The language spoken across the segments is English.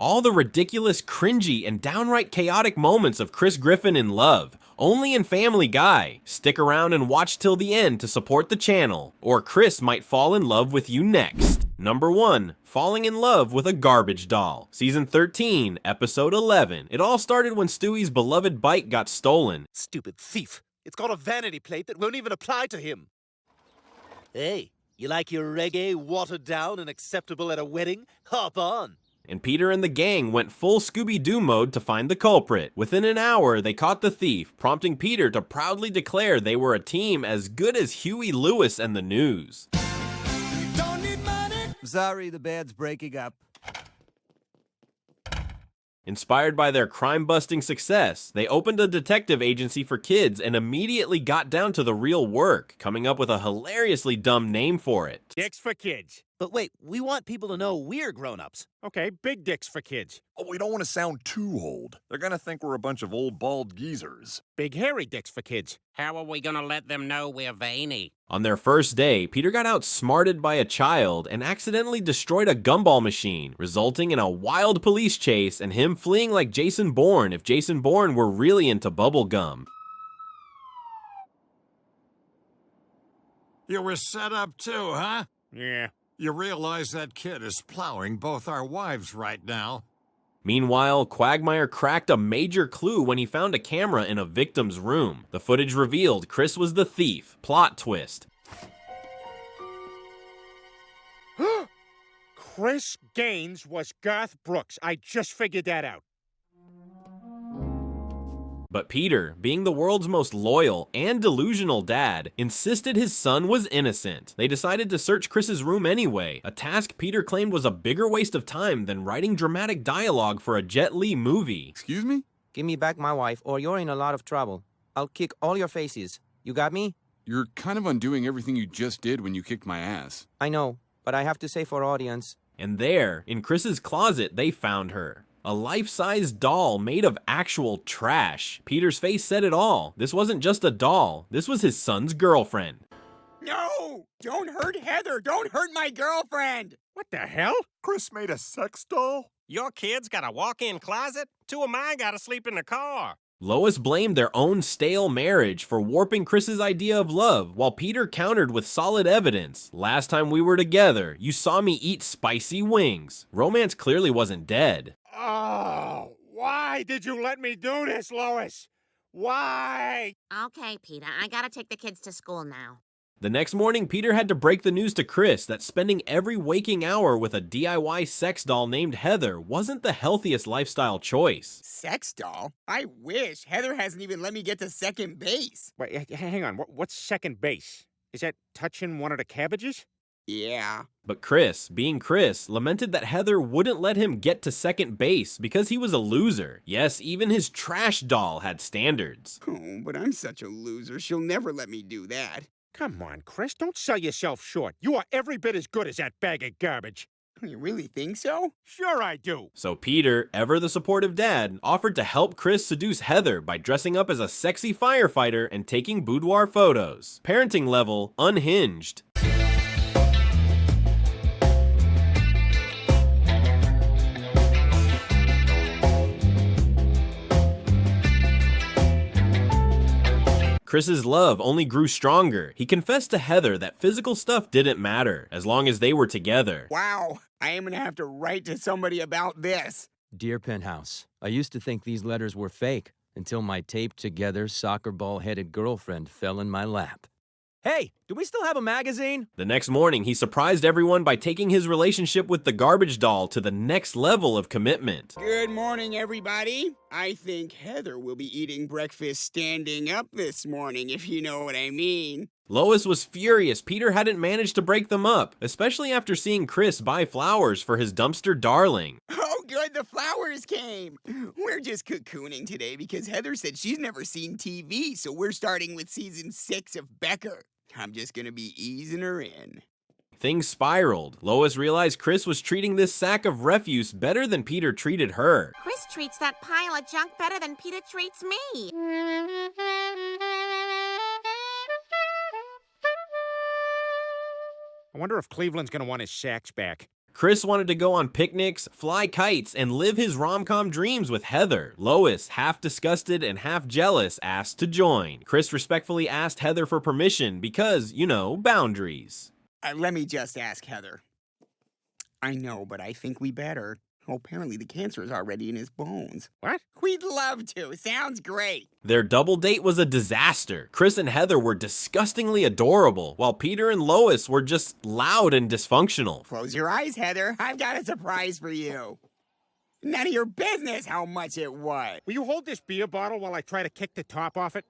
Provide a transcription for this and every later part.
All the ridiculous, cringy, and downright chaotic moments of Chris Griffin in Love, only in Family Guy. Stick around and watch till the end to support the channel, or Chris might fall in love with you next. Number 1. Falling in love with a garbage doll. Season 13, Episode 11. It all started when Stewie's beloved bike got stolen. Stupid thief. It's got a vanity plate that won't even apply to him. Hey, you like your reggae watered down and acceptable at a wedding? Hop on. And Peter and the gang went full Scooby-Doo mode to find the culprit. Within an hour, they caught the thief, prompting Peter to proudly declare they were a team as good as Huey Lewis and the News. Don't need money. Sorry, the band's breaking up. Inspired by their crime-busting success, they opened a detective agency for kids and immediately got down to the real work, coming up with a hilariously dumb name for it. Dicks for kids. But wait, we want people to know we're grown-ups. Okay, big dicks for kids. Oh, we don't want to sound too old. They're gonna think we're a bunch of old bald geezers. Big hairy dicks for kids. How are we gonna let them know we're veiny? On their first day, Peter got outsmarted by a child and accidentally destroyed a gumball machine, resulting in a wild police chase and him fleeing like Jason Bourne if Jason Bourne were really into bubblegum. You were set up too, huh? Yeah. You realize that kid is plowing both our wives right now. Meanwhile, Quagmire cracked a major clue when he found a camera in a victim's room. The footage revealed Chris was the thief. Plot twist. Chris Gaines was Garth Brooks. I just figured that out. But Peter, being the world's most loyal and delusional dad, insisted his son was innocent. They decided to search Chris's room anyway, a task Peter claimed was a bigger waste of time than writing dramatic dialogue for a Jet Li movie. Excuse me? Give me back my wife, or you're in a lot of trouble. I'll kick all your faces. You got me? You're kind of undoing everything you just did when you kicked my ass. I know, but I have to say for audience. And there, in Chris's closet, they found her. A life-size doll made of actual trash. Peter's face said it all. This wasn't just a doll. This was his son's girlfriend. No! Don't hurt Heather! Don't hurt my girlfriend! What the hell? Chris made a sex doll? Your kids got a walk-in closet? Two of mine gotta sleep in the car. Lois blamed their own stale marriage for warping Chris's idea of love, while Peter countered with solid evidence. Last time we were together, you saw me eat spicy wings. Romance clearly wasn't dead. Oh, why did you let me do this, Lois? Why? Okay, Peter, I gotta take the kids to school now. The next morning, Peter had to break the news to Chris that spending every waking hour with a DIY sex doll named Heather wasn't the healthiest lifestyle choice. Sex doll? I wish. Heather hasn't even let me get to second base. Wait, hang on. What's second base? Is that touching one of the cabbages? Yeah. But Chris, being Chris, lamented that Heather wouldn't let him get to second base because he was a loser. Yes, even his trash doll had standards. Oh, but I'm such a loser. She'll never let me do that. Come on, Chris, don't sell yourself short. You are every bit as good as that bag of garbage. You really think so? Sure I do. So Peter, ever the supportive dad, offered to help Chris seduce Heather by dressing up as a sexy firefighter and taking boudoir photos. Parenting level, unhinged. Chris's love only grew stronger. He confessed to Heather that physical stuff didn't matter, as long as they were together. Wow, I am gonna have to write to somebody about this. Dear Penthouse, I used to think these letters were fake until my taped-together soccer ball-headed girlfriend fell in my lap. Hey, do we still have a magazine? The next morning, he surprised everyone by taking his relationship with the garbage doll to the next level of commitment. Good morning, everybody. I think Heather will be eating breakfast standing up this morning, if you know what I mean. Lois was furious Peter hadn't managed to break them up, especially after seeing Chris buy flowers for his dumpster darling. Oh, good, the flowers came. We're just cocooning today because Heather said she's never seen TV, so we're starting with season 6 of Becker. I'm just gonna be easing her in. Things spiraled. Lois realized Chris was treating this sack of refuse better than Peter treated her. Chris treats that pile of junk better than Peter treats me. I wonder if Cleveland's gonna want his sacks back. Chris wanted to go on picnics, fly kites, and live his rom-com dreams with Heather. Lois, half disgusted and half jealous, asked to join. Chris respectfully asked Heather for permission because, you know, boundaries. Let me just ask Heather. I know, but I think we better. Oh, apparently the cancer is already in his bones. What? We'd love to. Sounds great. Their double date was a disaster. Chris and Heather were disgustingly adorable, while Peter and Lois were just loud and dysfunctional. Close your eyes, Heather. I've got a surprise for you. None of your business how much it was. Will you hold this beer bottle while I try to kick the top off it?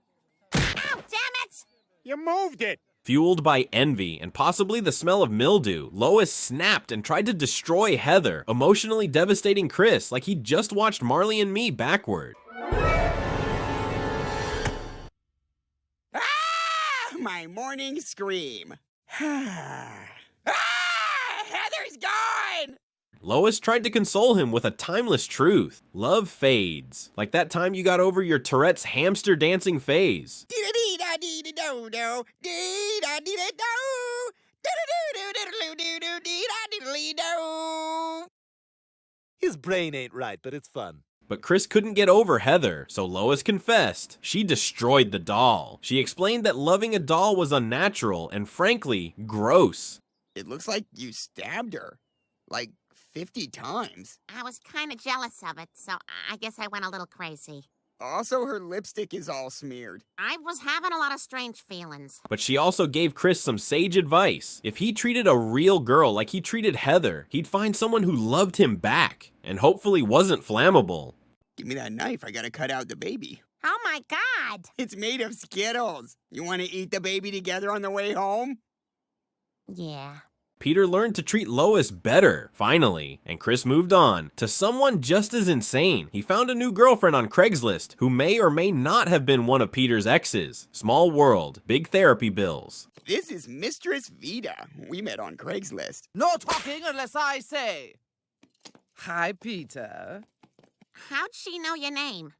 Ow, damn it! You moved it! Fueled by envy and possibly the smell of mildew, Lois snapped and tried to destroy Heather, emotionally devastating Chris like he'd just watched Marley and Me backward. Ah! My morning scream. Ah! Heather's gone! Lois tried to console him with a timeless truth. Love fades. Like that time you got over your Tourette's hamster dancing phase. His brain ain't right, but it's fun. But Chris couldn't get over Heather, so Lois confessed. She destroyed the doll. She explained that loving a doll was unnatural and frankly, gross. It looks like you stabbed her. Like 50 times. I was kind of jealous of it, so I guess I went a little crazy. Also, her lipstick is all smeared. I was having a lot of strange feelings. But she also gave Chris some sage advice. If he treated a real girl like he treated Heather, he'd find someone who loved him back, and hopefully wasn't flammable. Give me that knife, I gotta cut out the baby. Oh my God! It's made of Skittles. You wanna eat the baby together on the way home? Yeah. Peter learned to treat Lois better, finally, and Chris moved on to someone just as insane. He found a new girlfriend on Craigslist who may or may not have been one of Peter's exes. Small world, big therapy bills. This is Mistress Vita. We met on Craigslist. No talking unless I say. Hi, Peter. How'd she know your name?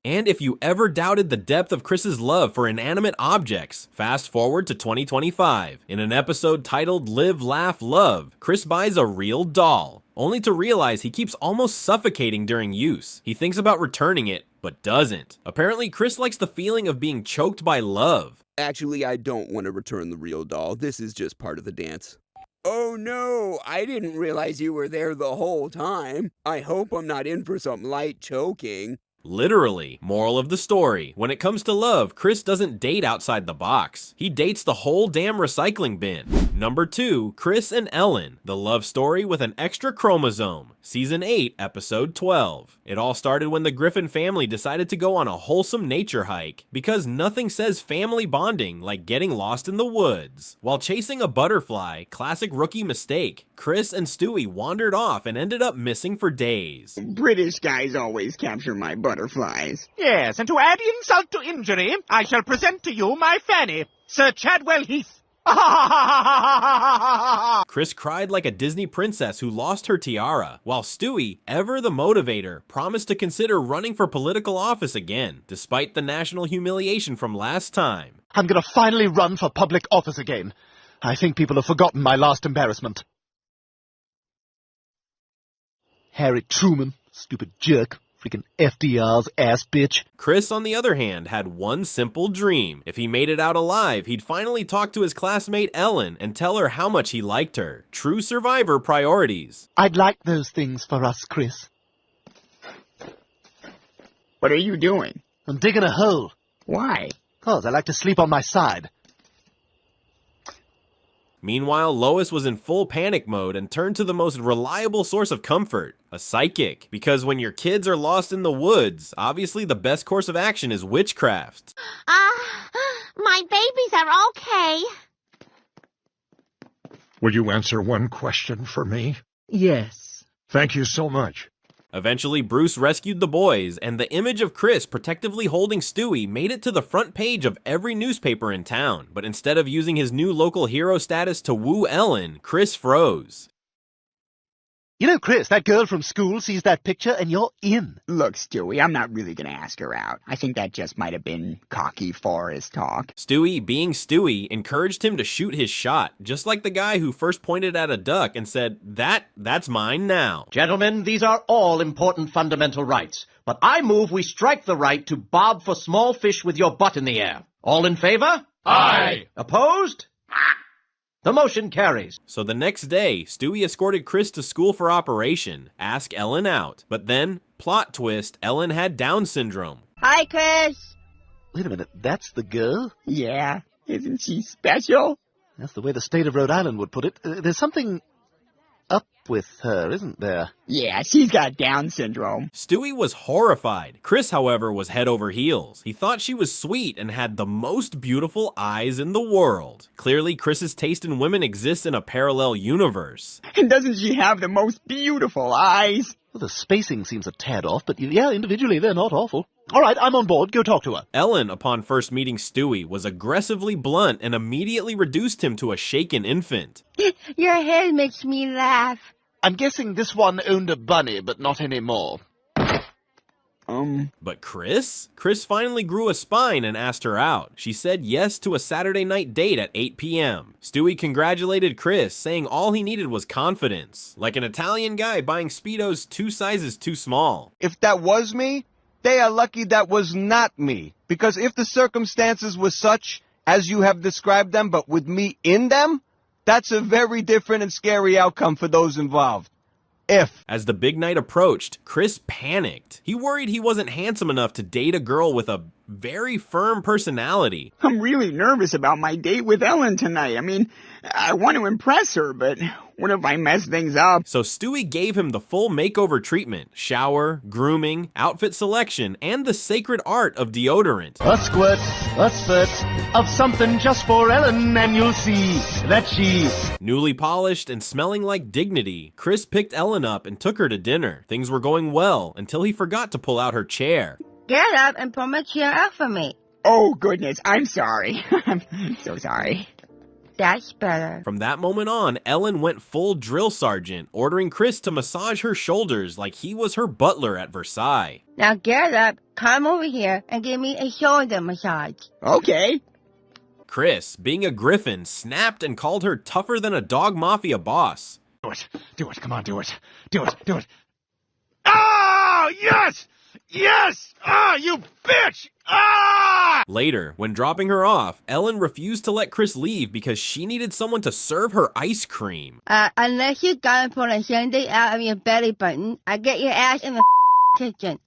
And if you ever doubted the depth of Chris's love for inanimate objects, fast forward to 2025. In an episode titled Live, Laugh, Love, Chris buys a real doll, only to realize he keeps almost suffocating during use. He thinks about returning it, but doesn't. Apparently, Chris likes the feeling of being choked by love. Actually, I don't want to return the real doll. This is just part of the dance. Oh no, I didn't realize you were there the whole time. I hope I'm not in for some light choking. Literally. Moral of the story. When it comes to love, Chris doesn't date outside the box. He dates the whole damn recycling bin. Number 2, Chris and Ellen. The love story with an extra chromosome. Season 8, Episode 12. It all started when the Griffin family decided to go on a wholesome nature hike, because nothing says family bonding like getting lost in the woods. While chasing a butterfly, classic rookie mistake, Chris and Stewie wandered off and ended up missing for days. British guys always capture my butterflies. Yes, and to add insult to injury, I shall present to you my Fanny, Sir Chadwell Heath. Chris cried like a Disney princess who lost her tiara, while Stewie, ever the motivator, promised to consider running for political office again, despite the national humiliation from last time. I'm gonna finally run for public office again. I think people have forgotten my last embarrassment. Harry Truman, stupid jerk. Freaking FDR's ass bitch. Chris, on the other hand, had one simple dream. If he made it out alive, he'd finally talk to his classmate Ellen and tell her how much he liked her. True survivor priorities. I'd like those things for us, Chris. What are you doing? I'm digging a hole. Why? 'Cause I like to sleep on my side. Meanwhile, Lois was in full panic mode and turned to the most reliable source of comfort, a psychic. Because when your kids are lost in the woods, obviously the best course of action is witchcraft. My babies are okay. Will you answer one question for me? Yes. Thank you so much. Eventually, Bruce rescued the boys, and the image of Chris protectively holding Stewie made it to the front page of every newspaper in town. But instead of using his new local hero status to woo Ellen, Chris froze. You know, Chris, that girl from school sees that picture and you're in. Look, Stewie, I'm not really gonna ask her out. I think that just might have been cocky Forrest talk. Stewie, being Stewie, encouraged him to shoot his shot, just like the guy who first pointed at a duck and said, that's mine now. Gentlemen, these are all important fundamental rights, but I move we strike the right to bob for small fish with your butt in the air. All in favor? Aye. Opposed? The motion carries. So the next day, Stewie escorted Chris to school for operation, ask Ellen out. But then, plot twist, Ellen had Down syndrome. Hi, Chris. Wait a minute, that's the girl? Yeah, isn't she special? That's the way the state of Rhode Island would put it. There's something up with her, isn't there? Yeah, she's got Down syndrome. Stewie was horrified. Chris, however, was head over heels. He thought she was sweet and had the most beautiful eyes in the world. Clearly, Chris's taste in women exists in a parallel universe. And doesn't she have the most beautiful eyes? Well, the spacing seems a tad off, but yeah, individually they're not awful. All right, I'm on board. Go talk to her. Ellen, upon first meeting Stewie, was aggressively blunt and immediately reduced him to a shaken infant. Your hair makes me laugh. I'm guessing this one owned a bunny, but not anymore. But Chris? Chris finally grew a spine and asked her out. She said yes to a Saturday night date at 8 p.m. Stewie congratulated Chris, saying all he needed was confidence. Like an Italian guy buying Speedos 2 sizes too small. If that was me, they are lucky that was not me. Because if the circumstances were such as you have described them, but with me in them, that's a very different and scary outcome for those involved. As the big night approached, Chris panicked. He worried he wasn't handsome enough to date a girl with a very firm personality. I'm really nervous about my date with Ellen tonight. I mean, I want to impress her, but what if I mess things up? So Stewie gave him the full makeover treatment: shower, grooming, outfit selection, and the sacred art of deodorant. A squirt of something just for Ellen, and you'll see that she... Newly polished and smelling like dignity, Chris picked Ellen up and took her to dinner. Things were going well until he forgot to pull out her chair. Get up and pull my chair out for me. Oh, goodness, I'm sorry. I'm so sorry. That's better. From that moment on, Ellen went full drill sergeant, ordering Chris to massage her shoulders like he was her butler at Versailles. Now get up, come over here, and give me a shoulder massage. Okay. Chris, being a griffin, snapped and called her tougher than a dog mafia boss. Do it, come on, do it. Oh, yes! Yes! Ah, you bitch! Ah! Later, when dropping her off, Ellen refused to let Chris leave because she needed someone to serve her ice cream. Unless you gotta pull a Sunday out of your belly button, I get your ass in the kitchen.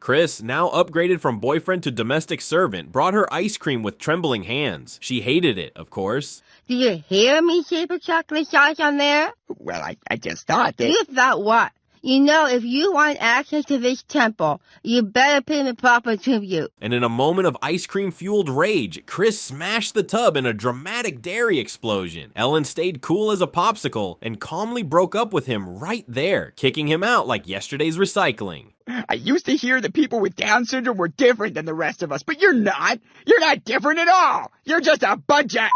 Chris, now upgraded from boyfriend to domestic servant, brought her ice cream with trembling hands. She hated it, of course. Do you hear me, shape of chocolate sauce on there? Well, I just thought that... You thought what? You know, if you want access to this temple, you better pay me proper tribute. And in a moment of ice cream-fueled rage, Chris smashed the tub in a dramatic dairy explosion. Ellen stayed cool as a popsicle and calmly broke up with him right there, kicking him out like yesterday's recycling. I used to hear that people with Down syndrome were different than the rest of us, but you're not. You're not different at all. You're just a bunch of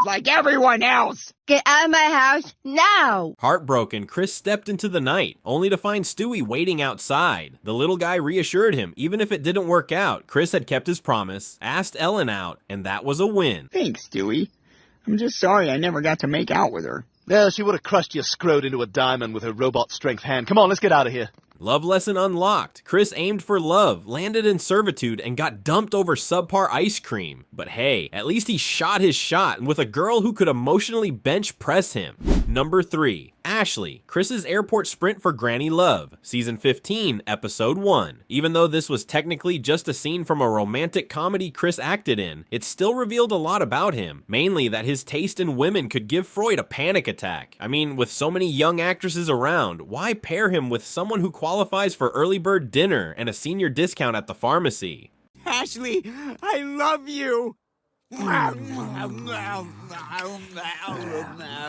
like everyone else. Get out of my house now. Heartbroken, Chris stepped into the night, only to find Stewie waiting outside. The little guy reassured him, even if it didn't work out, Chris had kept his promise, asked Ellen out, and that was a win. Thanks, Stewie. I'm just sorry I never got to make out with her. Yeah, she would have crushed your scrot into a diamond with her robot strength hand. Come on, let's get out of here. Love lesson unlocked. Chris aimed for love, landed in servitude, and got dumped over subpar ice cream. But hey, at least he shot his shot with a girl who could emotionally bench press him. Number 3. Ashley, Chris's airport sprint for Granny Love, Season 15, Episode 1. Even though this was technically just a scene from a romantic comedy Chris acted in, it still revealed a lot about him, mainly that his taste in women could give Freud a panic attack. I mean, with so many young actresses around, why pair him with someone who qualifies for early bird dinner and a senior discount at the pharmacy? Ashley, I love you.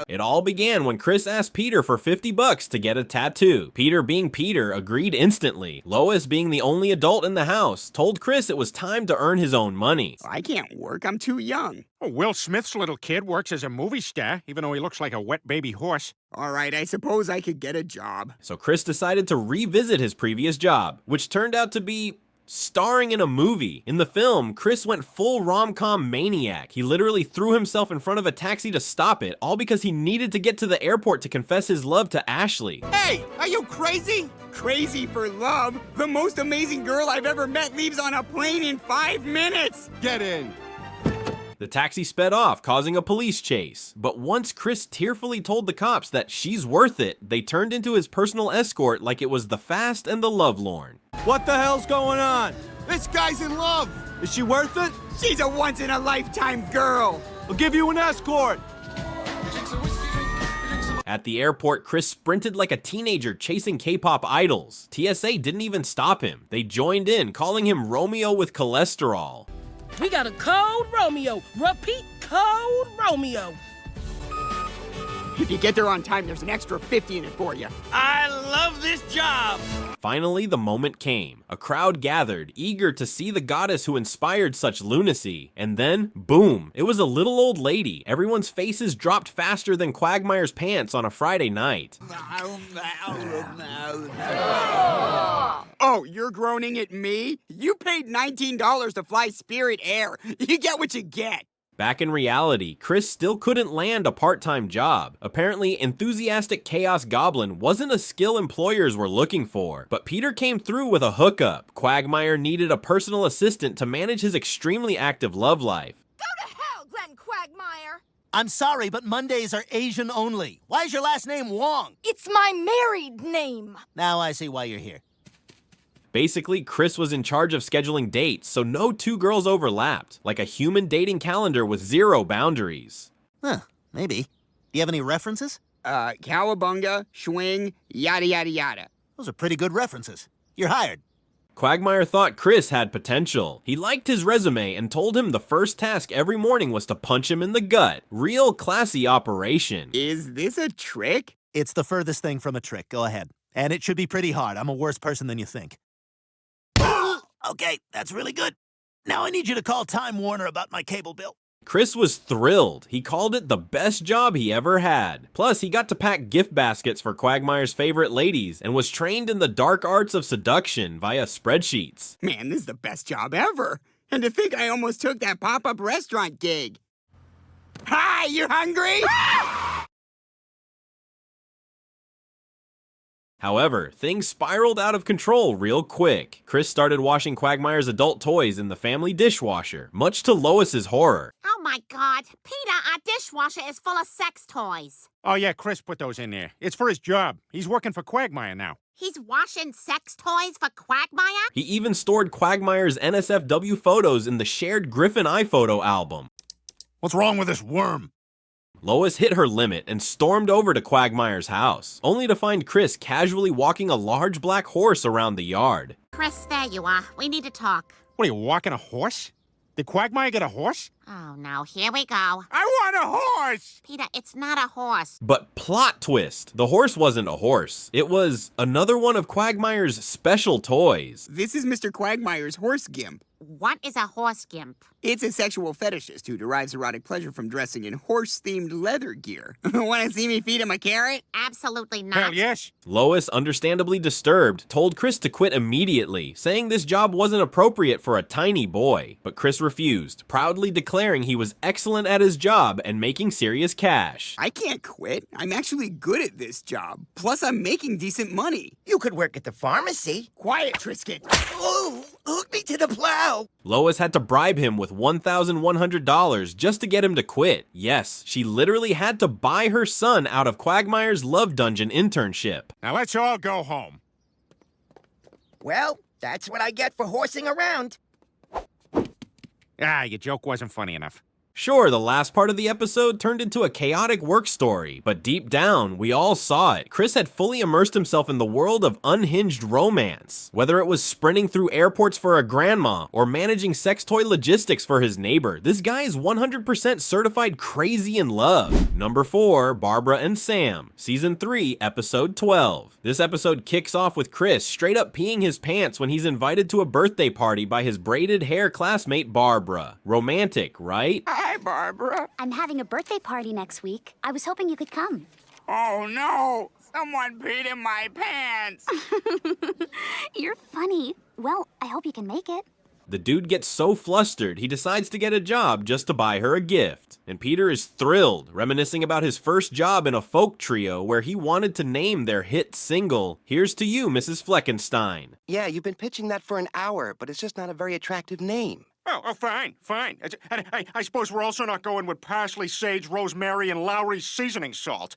It all began when Chris asked Peter for $50 to get a tattoo. Peter, being Peter, agreed instantly. Lois, being the only adult in the house, told Chris it was time to earn his own money. I can't work. I'm too young. Oh, Will Smith's little kid works as a movie star, even though he looks like a wet baby horse. All right, I suppose I could get a job. So Chris decided to revisit his previous job, which turned out to be starring in a movie. In the film, Chris went full rom-com maniac. He literally threw himself in front of a taxi to stop it, all because he needed to get to the airport to confess his love to Ashley. Hey, are you crazy? Crazy for love? The most amazing girl I've ever met leaves on a plane in 5 minutes. Get in. The taxi sped off, causing a police chase. But once Chris tearfully told the cops that she's worth it, they turned into his personal escort like it was the fast and the lovelorn. What the hell's going on? This guy's in love. Is she worth it? She's a once-in-a-lifetime girl. I'll give you an escort. At the airport, Chris sprinted like a teenager chasing K-pop idols. TSA didn't even stop him. They joined in, calling him Romeo with cholesterol. We got a code Romeo. Repeat, code Romeo. If you get there on time, there's an extra 50 in it for you. I love this job. Finally, the moment came. A crowd gathered, eager to see the goddess who inspired such lunacy. And then, boom, it was a little old lady. Everyone's faces dropped faster than Quagmire's pants on a Friday night. Oh, you're groaning at me? You paid $19 to fly Spirit Air. You get what you get. Back in reality, Chris still couldn't land a part-time job. Apparently, enthusiastic Chaos Goblin wasn't a skill employers were looking for, but Peter came through with a hookup. Quagmire needed a personal assistant to manage his extremely active love life. Go to hell, Glenn Quagmire! I'm sorry, but Mondays are Asian only. Why is your last name Wong? It's my married name. Now I see why you're here. Basically, Chris was in charge of scheduling dates, so no two girls overlapped, like a human dating calendar with zero boundaries. Huh, maybe. Do you have any references? Cowabunga, Schwing, yada yada yada. Those are pretty good references. You're hired. Quagmire thought Chris had potential. He liked his resume and told him the first task every morning was to punch him in the gut. Real classy operation. Is this a trick? It's the furthest thing from a trick. Go ahead. And it should be pretty hard. I'm a worse person than you think. Okay, that's really good. Now I need you to call Time Warner about my cable bill. Chris was thrilled. He called it the best job he ever had. Plus, he got to pack gift baskets for Quagmire's favorite ladies and was trained in the dark arts of seduction via spreadsheets. Man, this is the best job ever. And to think I almost took that pop-up restaurant gig. Hi, you hungry? However, things spiraled out of control real quick. Chris started washing Quagmire's adult toys in the family dishwasher, much to Lois's horror. Oh my God, Peter, our dishwasher is full of sex toys. Oh yeah, Chris put those in there. It's for his job. He's working for Quagmire now. He's washing sex toys for Quagmire? He even stored Quagmire's NSFW photos in the shared Griffin iPhoto album. What's wrong with this worm? Lois hit her limit and stormed over to Quagmire's house, only to find Chris casually walking a large black horse around the yard. Chris, there you are. We need to talk. What are you, walking a horse? Did Quagmire get a horse? Oh, no. Here we go. I want a horse! Peter, it's not a horse. But plot twist, the horse wasn't a horse. It was another one of Quagmire's special toys. This is Mr. Quagmire's horse gimp. What is a horse gimp? It's a sexual fetishist who derives erotic pleasure from dressing in horse-themed leather gear. Want to see me feed him a carrot? Absolutely not. Hell yes. Lois, understandably disturbed, told Chris to quit immediately, saying this job wasn't appropriate for a tiny boy. But Chris refused, proudly declaring he was excellent at his job and making serious cash. I can't quit. I'm actually good at this job. Plus, I'm making decent money. You could work at the pharmacy. Quiet, Trisket. Oh, hook me to the plow. Lois had to bribe him with $1,100 just to get him to quit. Yes, she literally had to buy her son out of Quagmire's Love Dungeon internship. Now let's all go home. Well, that's what I get for horsing around. Ah, your joke wasn't funny enough. Sure, the last part of the episode turned into a chaotic work story, but deep down, we all saw it. Chris had fully immersed himself in the world of unhinged romance. Whether it was sprinting through airports for a grandma or managing sex toy logistics for his neighbor, this guy is 100% certified crazy in love. Number 4, Barbara and Sam, Season 3, Episode 12. This episode kicks off with Chris straight up peeing his pants when he's invited to a birthday party by his braided hair classmate Barbara. Romantic, right? Hi, Barbara. I'm having a birthday party next week. I was hoping you could come. Oh, no. Someone peed in my pants. You're funny. Well, I hope you can make it. The dude gets so flustered, he decides to get a job just to buy her a gift. And Peter is thrilled, reminiscing about his first job in a folk trio where he wanted to name their hit single, Here's to You, Mrs. Fleckenstein. Yeah, you've been pitching that for an hour, but it's just not a very attractive name. Oh, fine. I suppose we're also not going with parsley, sage, rosemary, and Lowry's seasoning salt.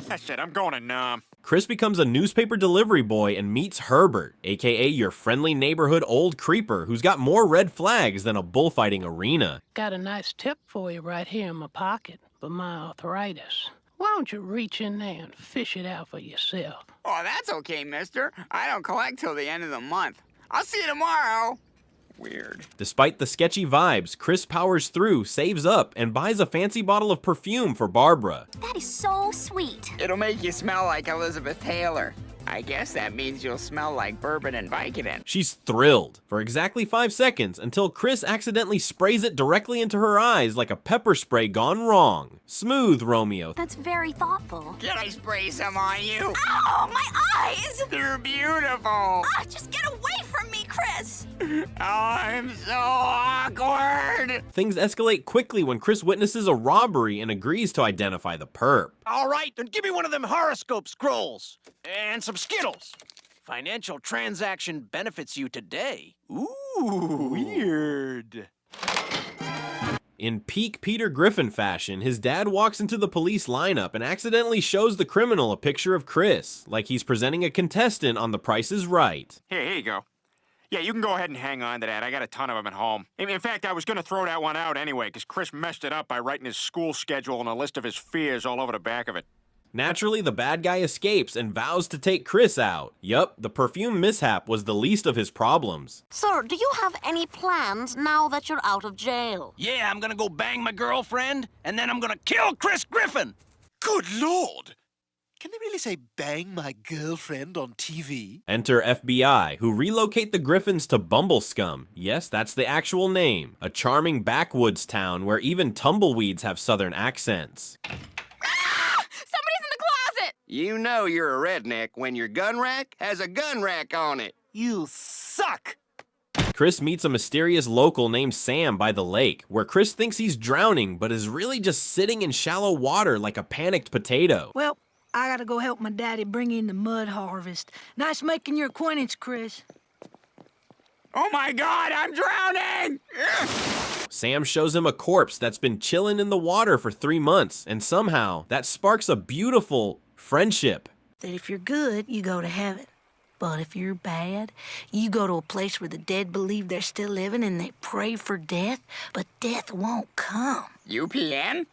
That's it, I'm going to Nam. Chris becomes a newspaper delivery boy and meets Herbert, aka your friendly neighborhood old creeper who's got more red flags than a bullfighting arena. Got a nice tip for you right here in my pocket for my arthritis. Why don't you reach in there and fish it out for yourself? Oh, that's okay, mister. I don't collect till the end of the month. I'll see you tomorrow. Weird. Despite the sketchy vibes, Chris powers through, saves up, and buys a fancy bottle of perfume for Barbara. That is so sweet. It'll make you smell like Elizabeth Taylor. I guess that means you'll smell like bourbon and Vicodin. She's thrilled for exactly 5 seconds until Chris accidentally sprays it directly into her eyes like a pepper spray gone wrong. Smooth, Romeo. That's very thoughtful. Can I spray some on you? Ow, my eyes! They're beautiful. Ah, just get away from me, Chris! Oh, I'm so awkward. Things escalate quickly when Chris witnesses a robbery and agrees to identify the perp. All right, then give me one of them horoscope scrolls. And some Skittles. Financial transaction benefits you today. Ooh, weird. In peak Peter Griffin fashion, his dad walks into the police lineup and accidentally shows the criminal a picture of Chris, like he's presenting a contestant on The Price is Right. Here you go. Yeah, you can go ahead and hang on to that. I got a ton of them at home. In fact, I was going to throw that one out anyway, because Chris messed it up by writing his school schedule and a list of his fears all over the back of it. Naturally, the bad guy escapes and vows to take Chris out. Yup, the perfume mishap was the least of his problems. Sir, do you have any plans now that you're out of jail? Yeah, I'm gonna go bang my girlfriend, and then I'm gonna kill Chris Griffin. Good Lord! Can they really say bang my girlfriend on TV? Enter FBI, who relocate the Griffins to Bumblescum. Yes, that's the actual name. A charming backwoods town where even tumbleweeds have southern accents. You know you're a redneck when your gun rack has a gun rack on it. You suck! Chris meets a mysterious local named Sam by the lake, where Chris thinks he's drowning, but is really just sitting in shallow water like a panicked potato. Well, I gotta go help my daddy bring in the mud harvest. Nice making your acquaintance, Chris. Oh my God, I'm drowning! Sam shows him a corpse that's been chilling in the water for 3 months, and somehow that sparks a beautiful friendship. That if you're good, you go to heaven. But if you're bad, you go to a place where the dead believe they're still living and they pray for death, but death won't come. UPN?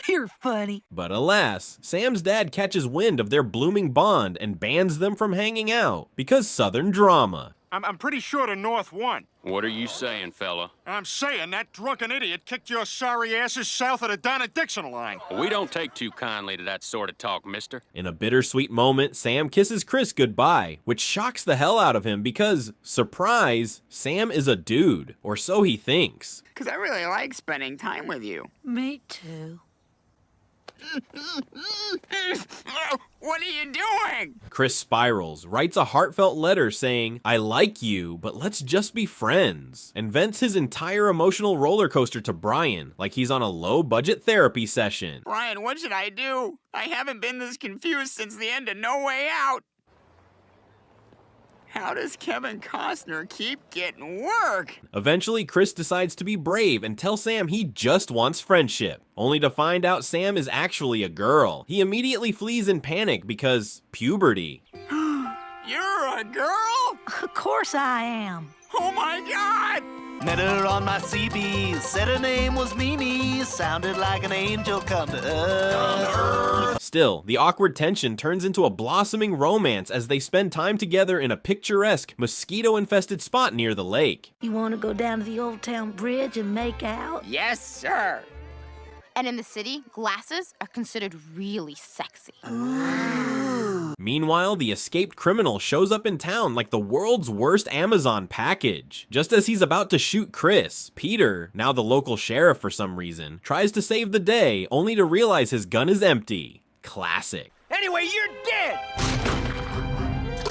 You're funny. But alas, Sam's dad catches wind of their blooming bond and bans them from hanging out because Southern drama. I'm pretty sure to North 1. What are you saying, fella? I'm saying that drunken idiot kicked your sorry asses south of the Donna-Dixon line. We don't take too kindly to that sort of talk, mister. In a bittersweet moment, Sam kisses Chris goodbye, which shocks the hell out of him because, surprise, Sam is a dude, or so he thinks. Because I really like spending time with you. Me too. What are you doing? Chris spirals, writes a heartfelt letter saying, I like you, but let's just be friends, and vents his entire emotional roller coaster to Brian, like he's on a low-budget therapy session. Brian, what should I do? I haven't been this confused since the end of No Way Out. How does Kevin Costner keep getting work? Eventually, Chris decides to be brave and tell Sam he just wants friendship, only to find out Sam is actually a girl. He immediately flees in panic because puberty. You're a girl? Of course I am. Oh my God! Met her on my CB, said her name was Mimi, sounded like an angel come to earth. Still, the awkward tension turns into a blossoming romance as they spend time together in a picturesque, mosquito-infested spot near the lake. You want to go down to the Old Town Bridge and make out? Yes, sir. And in the city, glasses are considered really sexy. Meanwhile, the escaped criminal shows up in town like the world's worst Amazon package. Just as he's about to shoot Chris, Peter, now the local sheriff for some reason, tries to save the day, only to realize his gun is empty. Classic. Anyway, you're dead!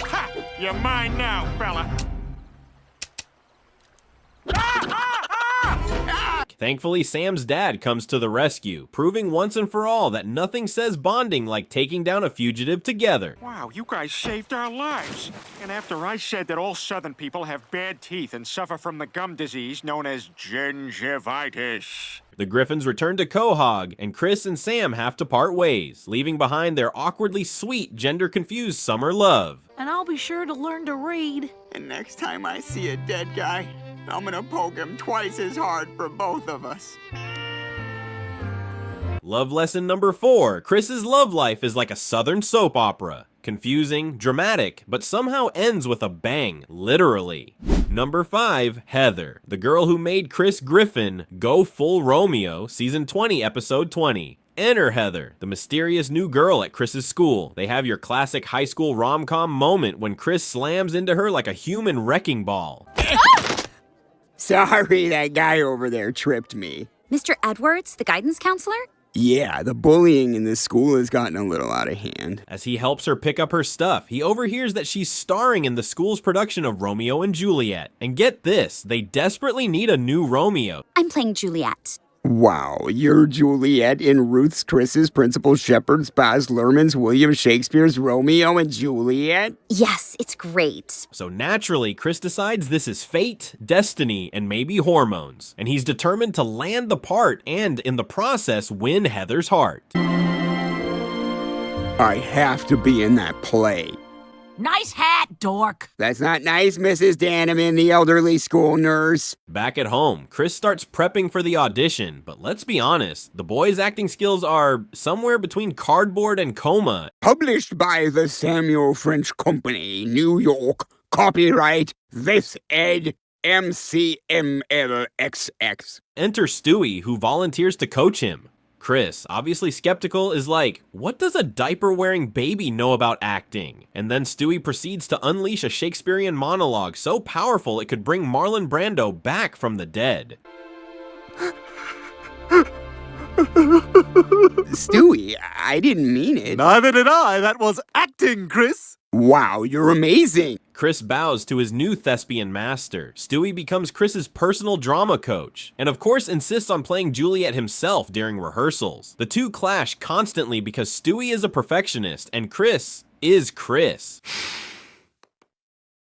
Ha! You're mine now, fella. Thankfully, Sam's dad comes to the rescue, proving once and for all that nothing says bonding like taking down a fugitive together. Wow, you guys saved our lives. And after I said that all Southern people have bad teeth and suffer from the gum disease known as gingivitis. The Griffins return to Quahog, and Chris and Sam have to part ways, leaving behind their awkwardly sweet, gender-confused summer love. And I'll be sure to learn to read. And next time I see a dead guy, I'm gonna poke him twice as hard for both of us. Love lesson number 4. Chris's love life is like a Southern soap opera. Confusing, dramatic, but somehow ends with a bang, literally. Number 5, Heather, the girl who made Chris Griffin go full Romeo, season 20, episode 20. Enter Heather, the mysterious new girl at Chris's school. They have your classic high school rom-com moment when Chris slams into her like a human wrecking ball. Sorry, that guy over there tripped me. Mr. Edwards, the guidance counselor? Yeah, the bullying in this school has gotten a little out of hand. As he helps her pick up her stuff, he overhears that she's starring in the school's production of Romeo and Juliet. And get this, they desperately need a new Romeo. I'm playing Juliet. Wow, you're Juliet in Ruth's, Chris's, Principal Shepard's, Baz Luhrmann's, William Shakespeare's Romeo and Juliet? Yes, it's great. So naturally, Chris decides this is fate, destiny, and maybe hormones. And he's determined to land the part and, in the process, win Heather's heart. I have to be in that play. Nice hat, dork. That's not nice, Mrs. Danneman, the elderly school nurse. Back at home, Chris starts prepping for the audition, but let's be honest, the boy's acting skills are somewhere between cardboard and coma. Published by the Samuel French Company, New York. Copyright, This Ed, MCMLXX. Enter Stewie, who volunteers to coach him. Chris, obviously skeptical, is like, what does a diaper-wearing baby know about acting? And then Stewie proceeds to unleash a Shakespearean monologue so powerful it could bring Marlon Brando back from the dead. Stewie, I didn't mean it. Neither did I. That was acting, Chris. Wow, you're amazing. Chris bows to his new thespian master. Stewie becomes Chris's personal drama coach, and of course insists on playing Juliet himself during rehearsals. The two clash constantly because Stewie is a perfectionist, and Chris is Chris.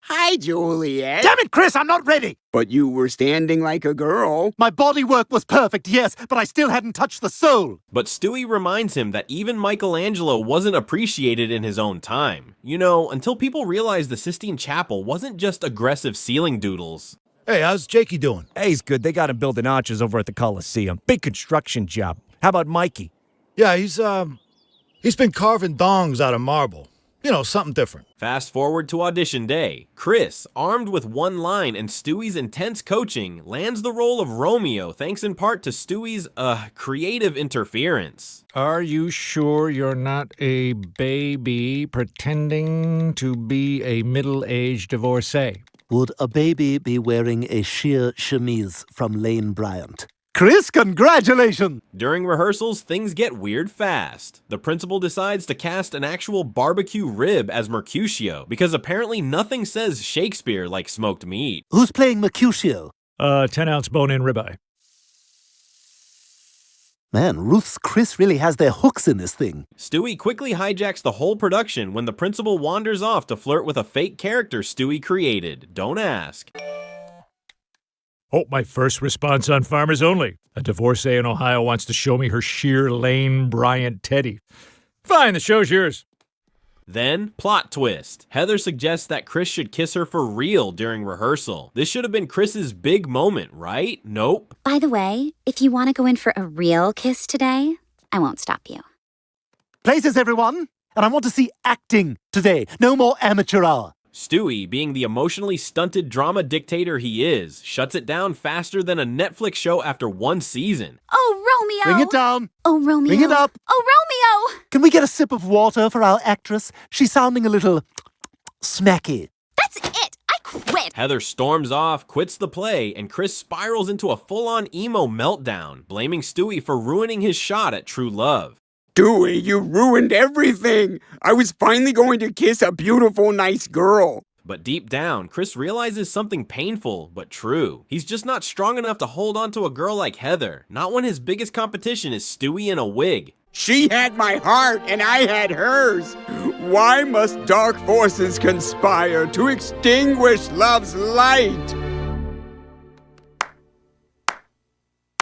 Hi, Juliet. Damn it, Chris, I'm not ready. But you were standing like a girl. My body work was perfect, yes, but I still hadn't touched the soul. But Stewie reminds him that even Michelangelo wasn't appreciated in his own time. You know, until people realized the Sistine Chapel wasn't just aggressive ceiling doodles. Hey, how's Jakey doing? Hey, he's good. They got him building arches over at the Coliseum. Big construction job. How about Mikey? Yeah, he's been carving dongs out of marble. You know, something different. Fast forward to audition day. Chris, armed with one line and Stewie's intense coaching, lands the role of Romeo thanks in part to Stewie's, creative interference. Are you sure you're not a baby pretending to be a middle-aged divorcee? Would a baby be wearing a sheer chemise from Lane Bryant? Chris, congratulations! During rehearsals, things get weird fast. The principal decides to cast an actual barbecue rib as Mercutio, because apparently nothing says Shakespeare like smoked meat. Who's playing Mercutio? 10-ounce bone-in ribeye. Man, Ruth's Chris really has their hooks in this thing. Stewie quickly hijacks the whole production when the principal wanders off to flirt with a fake character Stewie created. Don't ask. Oh, my first response on Farmers Only. A divorcee in Ohio wants to show me her sheer Lane Bryant teddy. Fine, the show's yours. Then, plot twist. Heather suggests that Chris should kiss her for real during rehearsal. This should have been Chris's big moment, right? Nope. By the way, if you want to go in for a real kiss today, I won't stop you. Places, everyone, and I want to see acting today. No more amateur hour. Stewie, being the emotionally stunted drama dictator he is, shuts it down faster than a Netflix show after one season. Oh, Romeo! Bring it down. Oh, Romeo! Bring it up. Oh, Romeo! Can we get a sip of water for our actress? She's sounding a little smacky. That's it! I quit! Heather storms off, quits the play, and Chris spirals into a full-on emo meltdown, blaming Stewie for ruining his shot at true love. Stewie, you ruined everything. I was finally going to kiss a beautiful, nice girl. But deep down, Chris realizes something painful, but true. He's just not strong enough to hold on to a girl like Heather, not when his biggest competition is Stewie in a wig. She had my heart, and I had hers. Why must dark forces conspire to extinguish love's light?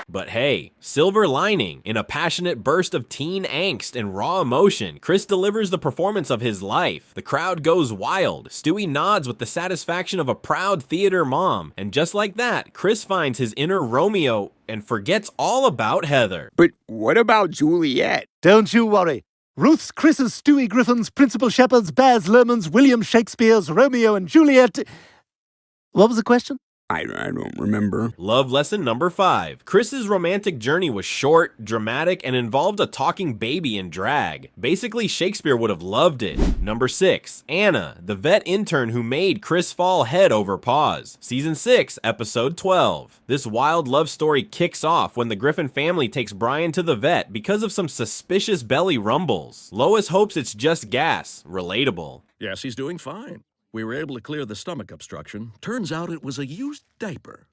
But hey, silver lining. In a passionate burst of teen angst and raw emotion, Chris delivers the performance of his life. The crowd goes wild. Stewie nods with the satisfaction of a proud theater mom. And just like that, Chris finds his inner Romeo and forgets all about Heather. But what about Juliet? Don't you worry. Ruth's, Chris's, Stewie Griffin's, Principal Shepard's, Baz Luhrmann's, William Shakespeare's, Romeo and Juliet. What was the question? I don't remember. Love lesson number 5. Chris's romantic journey was short, dramatic, and involved a talking baby in drag. Basically, Shakespeare would have loved it. Number 6. Anna, the vet intern who made Chris fall head over paws. Season 6, episode 12. This wild love story kicks off when the Griffin family takes Brian to the vet because of some suspicious belly rumbles. Lois hopes it's just gas. Relatable. Yes, he's doing fine. We were able to clear the stomach obstruction. Turns out it was a used diaper.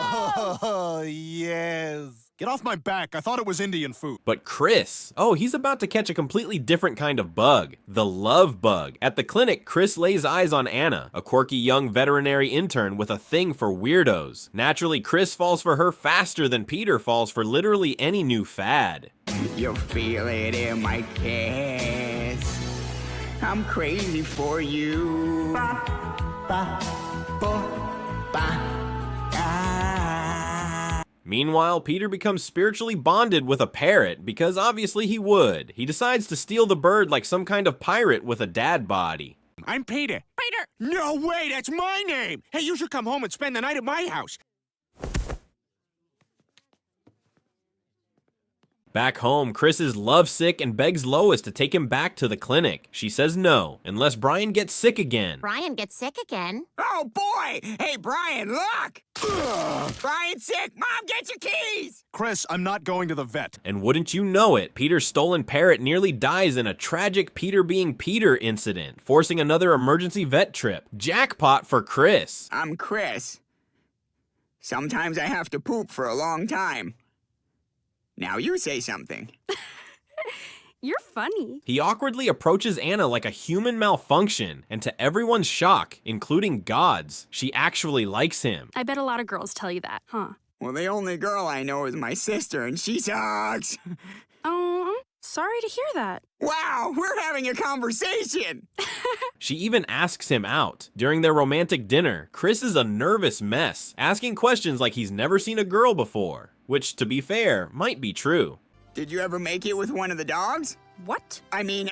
Oh, yes. Get off my back. I thought it was Indian food. But Chris, he's about to catch a completely different kind of bug. The love bug. At the clinic, Chris lays eyes on Anna, a quirky young veterinary intern with a thing for weirdos. Naturally, Chris falls for her faster than Peter falls for literally any new fad. You feel it in my kiss. I'm crazy for you. Ba, ba, ba, ba. Meanwhile, Peter becomes spiritually bonded with a parrot because obviously he would. He decides to steal the bird like some kind of pirate with a dad body. I'm Peter. Peter! No way, that's my name! Hey, you should come home and spend the night at my house. Back home, Chris is lovesick and begs Lois to take him back to the clinic. She says no, unless Brian gets sick again. Brian gets sick again. Oh, boy! Hey, Brian, look! Brian's sick! Mom, get your keys! Chris, I'm not going to the vet. And wouldn't you know it, Peter's stolen parrot nearly dies in a tragic Peter being Peter incident, forcing another emergency vet trip. Jackpot for Chris. I'm Chris. Sometimes I have to poop for a long time. Now you say something. You're funny. He awkwardly approaches Anna like a human malfunction, and to everyone's shock, including God's, she actually likes him. I bet a lot of girls tell you that, huh? Well, the only girl I know is my sister, and she sucks. Oh, I'm sorry to hear that. Wow, we're having a conversation. She even asks him out. During their romantic dinner, Chris is a nervous mess, asking questions like he's never seen a girl before. Which, to be fair, might be true. Did you ever make it with one of the dogs? What? I mean,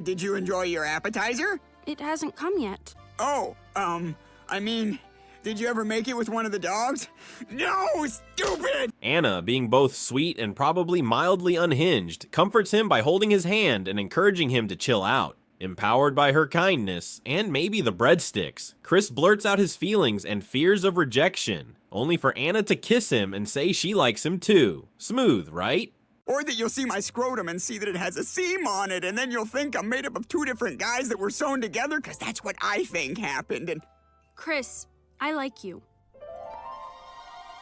did you enjoy your appetizer? It hasn't come yet. Oh, I mean, did you ever make it with one of the dogs? No, stupid! Anna, being both sweet and probably mildly unhinged, comforts him by holding his hand and encouraging him to chill out. Empowered by her kindness, and maybe the breadsticks, Chris blurts out his feelings and fears of rejection, only for Anna to kiss him and say she likes him too. Smooth, right? Or that you'll see my scrotum and see that it has a seam on it, and then you'll think I'm made up of 2 different guys that were sewn together, because that's what I think happened, and... Chris, I like you.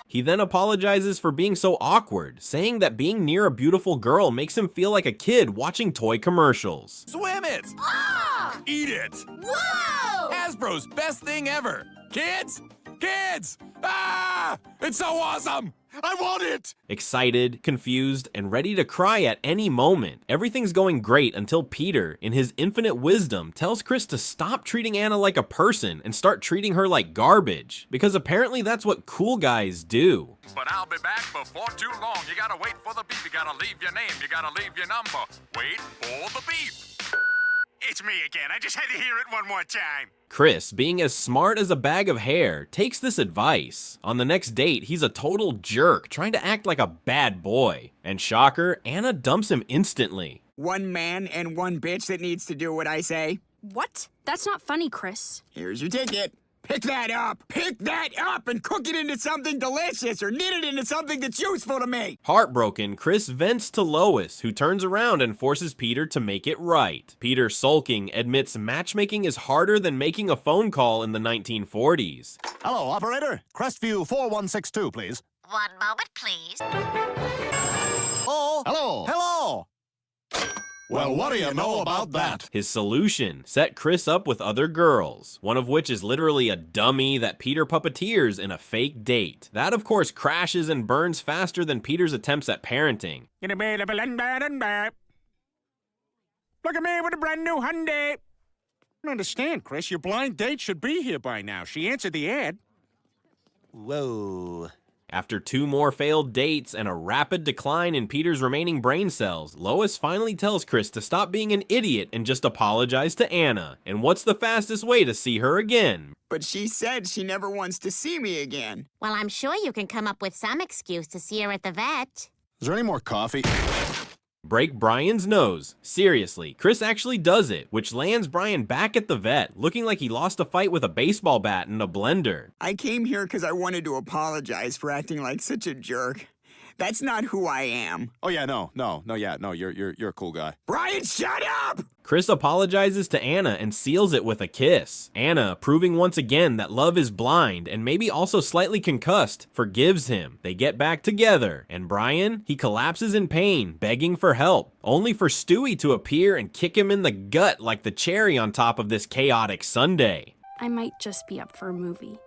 He then apologizes for being so awkward, saying that being near a beautiful girl makes him feel like a kid watching toy commercials. Swim it! Ah! Eat it! Whoa! Hasbro's best thing ever! Kids! Kids! Ah! It's so awesome! I want it! Excited, confused, and ready to cry at any moment. Everything's going great until Peter, in his infinite wisdom, tells Chris to stop treating Anna like a person and start treating her like garbage. Because apparently that's what cool guys do. But I'll be back before too long. You gotta wait for the beep. You gotta leave your name. You gotta leave your number. Wait for the beep. It's me again. I just had to hear it one more time. Chris, being as smart as a bag of hair, takes this advice. On the next date, he's a total jerk, trying to act like a bad boy. And shocker, Anna dumps him instantly. One man and one bitch that needs to do what I say. What? That's not funny, Chris. Here's your ticket. Pick that up. Pick that up and cook it into something delicious or knit it into something that's useful to me. Heartbroken, Chris vents to Lois, who turns around and forces Peter to make it right. Peter, sulking, admits matchmaking is harder than making a phone call in the 1940s. Hello, operator. Crestview 4162, please. One moment, please. Oh, hello. Hello. Well, what do you know about that? His solution, set Chris up with other girls, one of which is literally a dummy that Peter puppeteers in a fake date. That, of course, crashes and burns faster than Peter's attempts at parenting. Look at me with a brand new Hyundai. I don't understand, Chris. Your blind date should be here by now. She answered the ad. Whoa. After 2 more failed dates and a rapid decline in Peter's remaining brain cells, Lois finally tells Chris to stop being an idiot and just apologize to Anna. And what's the fastest way to see her again? But she said she never wants to see me again. Well, I'm sure you can come up with some excuse to see her at the vet. Is there any more coffee? Break Brian's nose. Seriously, Chris actually does it, which lands Brian back at the vet, looking like he lost a fight with a baseball bat and a blender. I came here because I wanted to apologize for acting like such a jerk. That's not who I am. Oh yeah, no, you're a cool guy. Brian, shut up! Chris apologizes to Anna and seals it with a kiss. Anna, proving once again that love is blind and maybe also slightly concussed, forgives him. They get back together, and Brian, he collapses in pain, begging for help, only for Stewie to appear and kick him in the gut like the cherry on top of this chaotic sundae. I might just be up for a movie.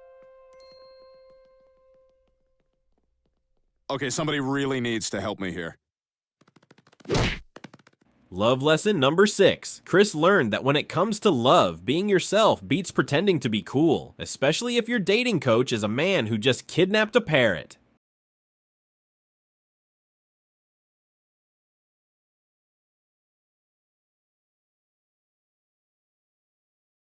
Okay, somebody really needs to help me here. Love lesson number 6. Chris learned that when it comes to love, being yourself beats pretending to be cool, especially if your dating coach is a man who just kidnapped a parrot.